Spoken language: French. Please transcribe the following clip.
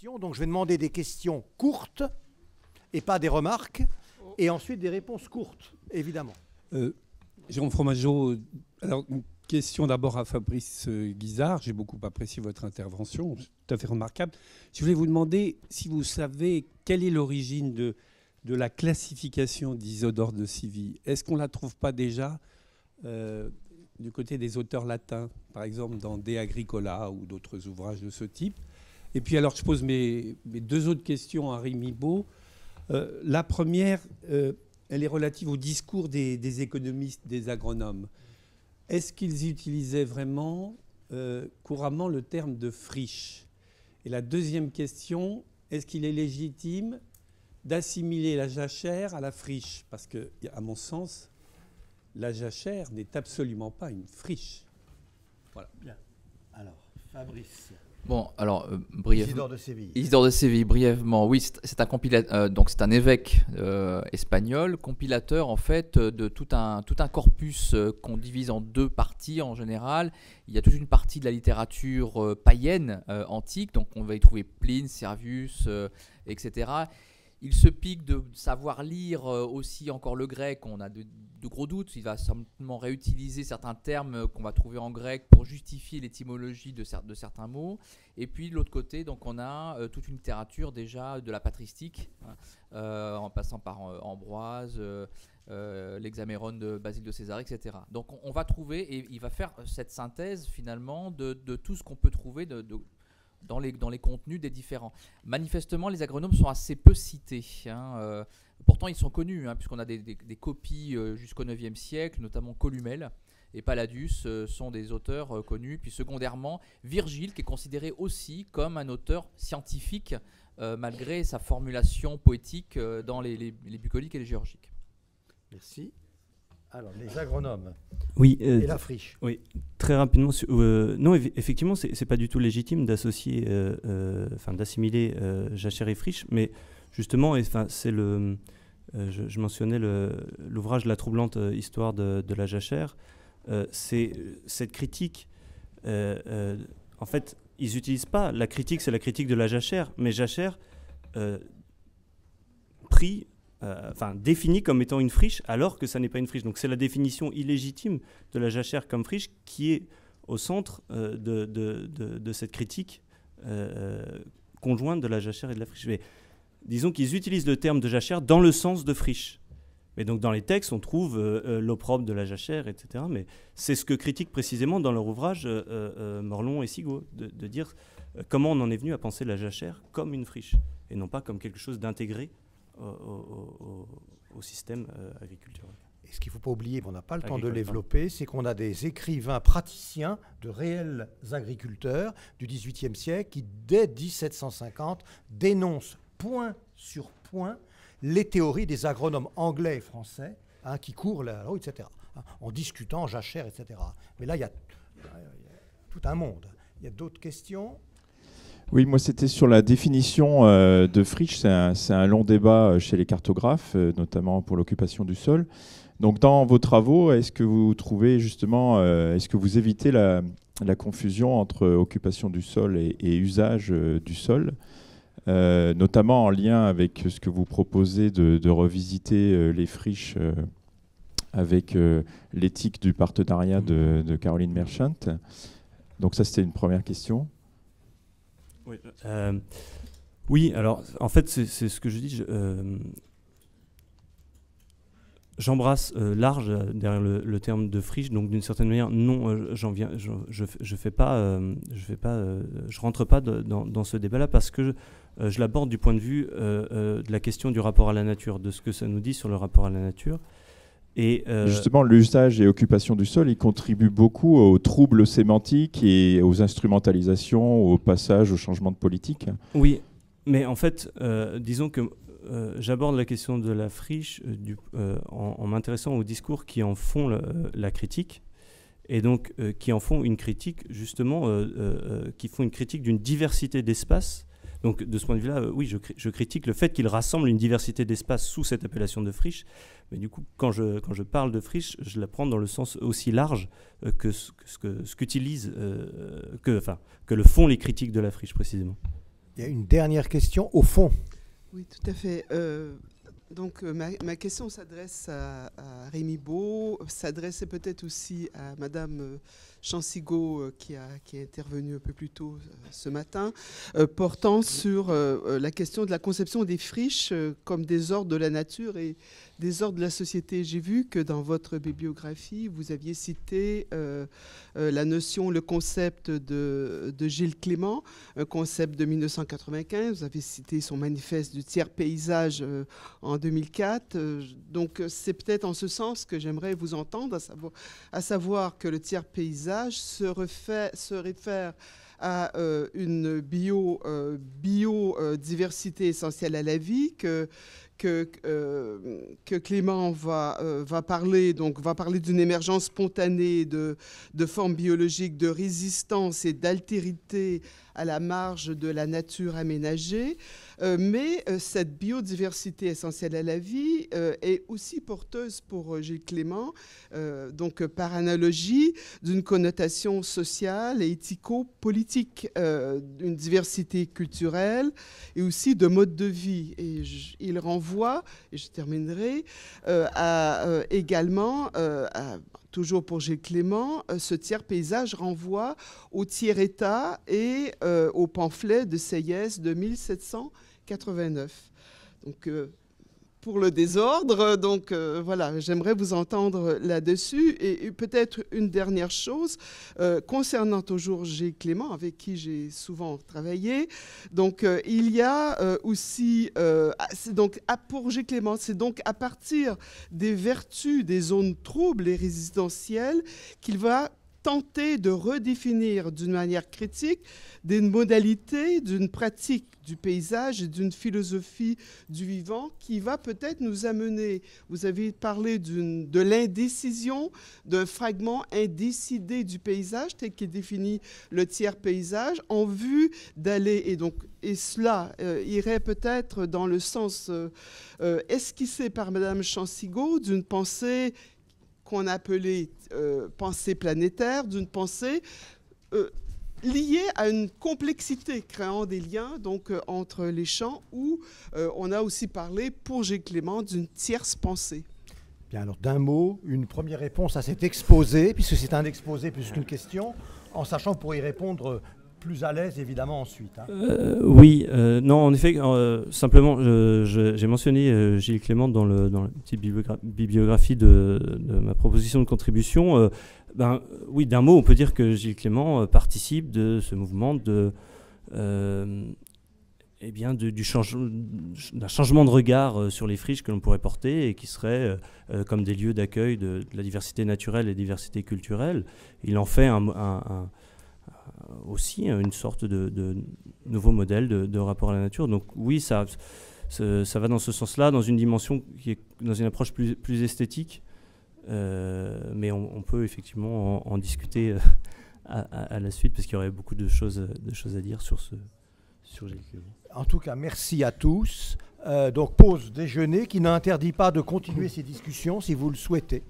questions. Donc je vais demander des questions courtes et pas des remarques, et ensuite des réponses courtes, évidemment. Jérôme Fromageau, alors une question d'abord à Fabrice Guizard. J'ai beaucoup apprécié votre intervention, tout à fait remarquable. Je voulais vous demander si vous savez quelle est l'origine de la classification d'Isidore de Séville. Est-ce qu'on ne la trouve pas déjà du côté des auteurs latins, par exemple dans De Agricola ou d'autres ouvrages de ce type? Et puis alors je pose mes deux autres questions à Rémi Baud. La première, elle est relative au discours des économistes, des agronomes. Est-ce qu'ils utilisaient vraiment couramment le terme de friche? Et la deuxième question, est-ce qu'il est légitime d'assimiler la jachère à la friche? Parce que, à mon sens, la jachère n'est absolument pas une friche. Voilà. Bien. Alors, Fabrice. Bon, alors, brièvement. Isidore de Séville. Isidore de Séville, brièvement. Oui, c'est un compilateur, donc c'est un évêque espagnol, compilateur en fait de tout un corpus qu'on divise en deux parties en général. Il y a toute une partie de la littérature païenne antique, donc on va y trouver Pline, Servius, etc. Il se pique de savoir lire aussi encore le grec. On a de gros doutes. Il va simplement réutiliser certains termes qu'on va trouver en grec pour justifier l'étymologie de certains mots. Et puis de l'autre côté, donc, on a toute une littérature déjà de la patristique, en passant par Ambroise, l'Hexaméron de Basile de César, etc. Donc on va trouver, et il va faire cette synthèse finalement de tout ce qu'on peut trouver dans les contenus des différents. Manifestement, les agronomes sont assez peu cités. Pourtant, ils sont connus, puisqu'on a des copies jusqu'au IXe siècle, notamment Columelle et Palladius sont des auteurs connus. Puis secondairement, Virgile, qui est considéré aussi comme un auteur scientifique, malgré sa formulation poétique dans les bucoliques et les géorgiques. Merci. Alors, les agronomes. Oui, et la friche. Oui, très rapidement. Non, effectivement, c'est pas du tout légitime d'associer, d'assimiler jachère et friche, mais justement, c'est le. Je mentionnais l'ouvrage La troublante histoire de la jachère. C'est cette critique. En fait, ils n'utilisent pas la critique, c'est la critique de la jachère, mais jachère définie comme étant une friche, alors que ça n'est pas une friche. Donc c'est la définition illégitime de la jachère comme friche qui est au centre de cette critique conjointe de la jachère et de la friche. Mais disons qu'ils utilisent le terme de jachère dans le sens de friche. Mais donc dans les textes, on trouve l'opprobre de la jachère, etc. Mais c'est ce que critiquent précisément dans leur ouvrage Morlon et Sigaud, de dire comment on en est venu à penser la jachère comme une friche, et non pas comme quelque chose d'intégré au système agriculturel. Et ce qu'il ne faut pas oublier, on n'a pas le temps de développer, c'est qu'on a des écrivains praticiens, de réels agriculteurs du XVIIIe siècle qui, dès 1750, dénoncent point sur point les théories des agronomes anglais et français qui courent la route, etc., en discutant jachère, etc. Mais là, il y a tout un monde. Il y a d'autres questions ? Oui, moi c'était sur la définition de friche. C'est un long débat chez les cartographes, notamment pour l'occupation du sol. Donc dans vos travaux, est-ce que vous trouvez justement, est-ce que vous évitez la confusion entre occupation du sol et usage du sol, notamment en lien avec ce que vous proposez de revisiter les friches avec l'éthique du partenariat de Caroline Merchant. Donc ça c'était une première question. Oui, alors en fait c'est ce que je dis. J'embrasse large derrière le terme de friche, donc d'une certaine manière, non, je rentre pas dans ce débat-là parce que je l'aborde du point de vue de la question du rapport à la nature, de ce que ça nous dit sur le rapport à la nature. Et justement, l'usage et occupation du sol, il contribue beaucoup aux troubles sémantiques et aux instrumentalisations, au passage, au changement de politique. Oui, mais en fait, disons que j'aborde la question de la friche en m'intéressant aux discours qui en font la critique, et donc qui en font une critique, justement, qui font une critique d'une diversité d'espaces. Donc de ce point de vue-là, oui, je critique le fait qu'il rassemble une diversité d'espaces sous cette appellation de friche. Mais du coup, quand je parle de friche, je la prends dans le sens aussi large que le font les critiques de la friche, précisément. Il y a une dernière question au fond. Oui, tout à fait. Donc ma question s'adresse à Rémi Baud, s'adressait peut-être aussi à Madame Chansigo qui est intervenue un peu plus tôt ce matin, portant sur la question de la conception des friches comme des ordres de la nature et des ordres de la société. J'ai vu que dans votre bibliographie, vous aviez cité la notion, le concept de Gilles Clément, un concept de 1995. Vous avez cité son manifeste du tiers paysage en 2004. Donc c'est peut-être en ce sens que j'aimerais vous entendre, à savoir que le tiers paysage se réfère à une biodiversité essentielle à la vie que Clément va parler d'une émergence spontanée de formes biologiques de résistance et d'altérité à la marge de la nature aménagée. Mais cette biodiversité essentielle à la vie est aussi porteuse pour Gilles Clément, donc par analogie, d'une connotation sociale et éthico-politique, d'une diversité culturelle et aussi de mode de vie. Et il renvoie, et je terminerai, également toujours pour Gilles Clément, ce tiers paysage renvoie au tiers état et au pamphlet de Sieyès de 1789. Donc, pour le désordre, donc voilà, j'aimerais vous entendre là-dessus. Et peut-être une dernière chose, concernant toujours Gilles Clément, avec qui j'ai souvent travaillé. Donc, il y a aussi, pour Gilles Clément, c'est donc à partir des vertus des zones troubles et résidentielles qu'il va tenter de redéfinir d'une manière critique des modalités d'une pratique du paysage et d'une philosophie du vivant qui va peut-être nous amener, vous avez parlé de l'indécision, d'un fragment indécidé du paysage tel qu'est défini le tiers paysage, en vue d'aller, et cela irait peut-être dans le sens esquissé par Madame Chansigo d'une pensée qu'on appelait pensée planétaire, d'une pensée liée à une complexité, créant des liens donc, entre les champs, où on a aussi parlé, pour Gilles Clément, d'une tierce pensée. Bien, alors d'un mot, une première réponse à cet exposé, puisque c'est un exposé plus qu'une question, en sachant pour y répondre plus à l'aise, évidemment, ensuite. Hein. Oui, non, en effet, simplement, j'ai mentionné Gilles Clément dans la petite bibliographie de ma proposition de contribution. Oui, d'un mot, on peut dire que Gilles Clément participe de ce mouvement d'un changement de regard sur les friches que l'on pourrait porter et qui seraient comme des lieux d'accueil de la diversité naturelle et diversité culturelle. Il en fait aussi une sorte de nouveau modèle de rapport à la nature. Donc oui, ça va dans ce sens-là, dans une dimension qui est dans une approche plus esthétique, mais on peut effectivement en discuter à la suite, parce qu'il y aurait beaucoup de choses à dire sur Gilles Clément. En tout cas, merci à tous. Donc pause déjeuner qui n'interdit pas de continuer ces discussions si vous le souhaitez.